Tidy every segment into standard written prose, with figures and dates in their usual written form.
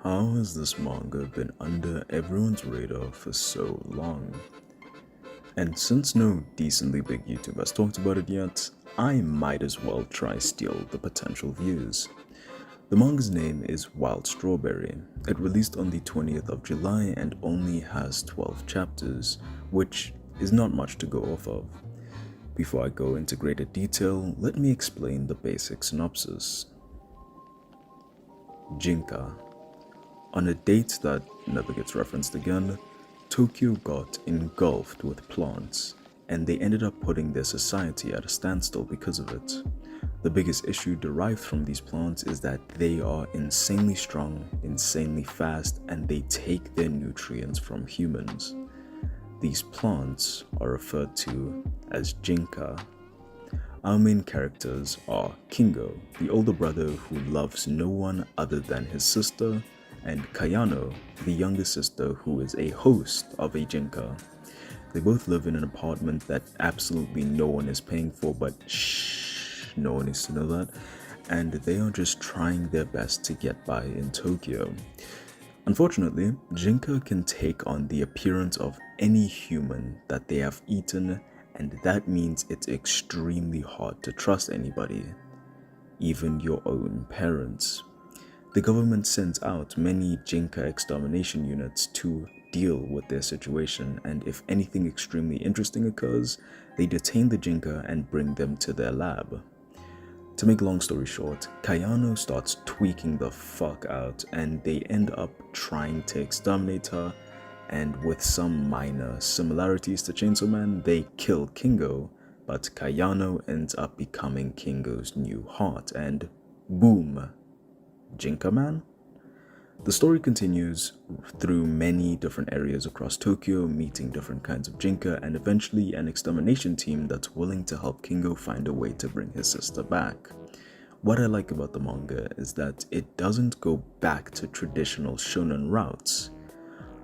How has this manga been under everyone's radar for so long? And since no decently big YouTuber has talked about it yet, I might as well try steal the potential views. The manga's name is Wild Strawberry. It released on the 20th of July and only has 12 chapters, which is not much to go off of. Before I go into greater detail, let me explain the basic synopsis. Jinka. On a date that never gets referenced again, Tokyo got engulfed with plants, and they ended up putting their society at a standstill because of it. The biggest issue derived from these plants is that they are insanely strong, insanely fast, and they take their nutrients from humans. These plants are referred to as Jinka. Our main characters are Kingo, the older brother who loves no one other than his sister, and Kayano, the younger sister who is a host of a Jinka. They both live in an apartment that absolutely no one is paying for, but shh, no one needs to know that, and they are just trying their best to get by in Tokyo. Unfortunately, Jinka can take on the appearance of any human that they have eaten, and that means it's extremely hard to trust anybody, even your own parents. The government sends out many Jinka extermination units to deal with their situation, and if anything extremely interesting occurs, they detain the Jinka and bring them to their lab. To make a long story short, Kayano starts tweaking the fuck out and they end up trying to exterminate her, and with some minor similarities to Chainsaw Man, they kill Kingo, but Kayano ends up becoming Kingo's new heart, and boom, Jinka Man? The story continues through many different areas across Tokyo, meeting different kinds of Jinka, and eventually an extermination team that's willing to help Kingo find a way to bring his sister back. What I like about the manga is that it doesn't go back to traditional shonen routes.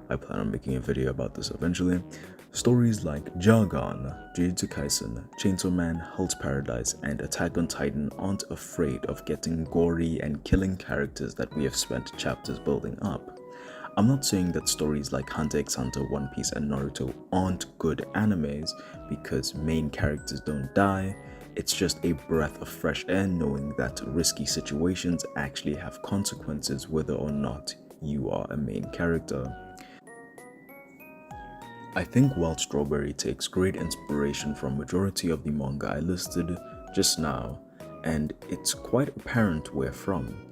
I plan on making a video about this eventually. Stories like Jargon, Jujutsu Kaisen, Chainsaw Man, Hell's Paradise, and Attack on Titan aren't afraid of getting gory and killing characters that we have spent chapters building up. I'm not saying that stories like Hunter x Hunter, One Piece, and Naruto aren't good animes because main characters don't die. It's just a breath of fresh air knowing that risky situations actually have consequences whether or not you are a main character. I think Wild Strawberry takes great inspiration from majority of the manga I listed just now, and it's quite apparent where from.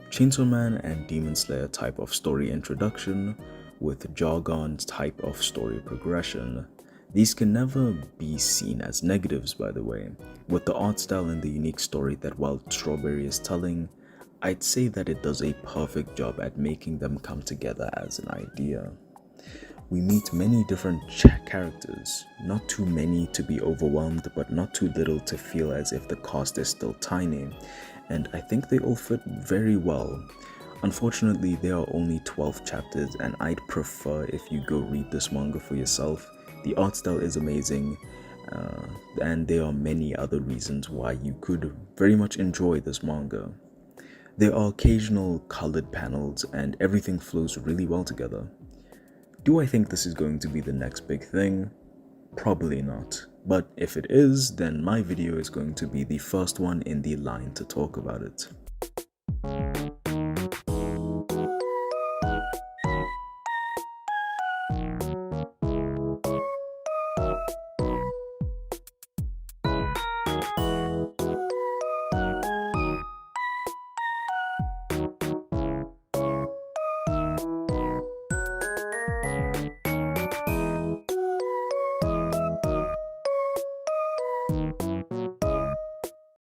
Chainsaw Man and Demon Slayer type of story introduction with Jargon's type of story progression. These can never be seen as negatives, by the way. With the art style and the unique story that Wild Strawberry is telling, I'd say that it does a perfect job at making them come together as an idea. We meet many different characters, not too many to be overwhelmed, but not too little to feel as if the cast is still tiny, and I think they all fit very well. Unfortunately, there are only 12 chapters, and I'd prefer if you go read this manga for yourself. The art style is amazing, and there are many other reasons why you could very much enjoy this manga. There are occasional colored panels, and everything flows really well together. Do I think this is going to be the next big thing? Probably not. But if it is, then my video is going to be the first one in the line to talk about it.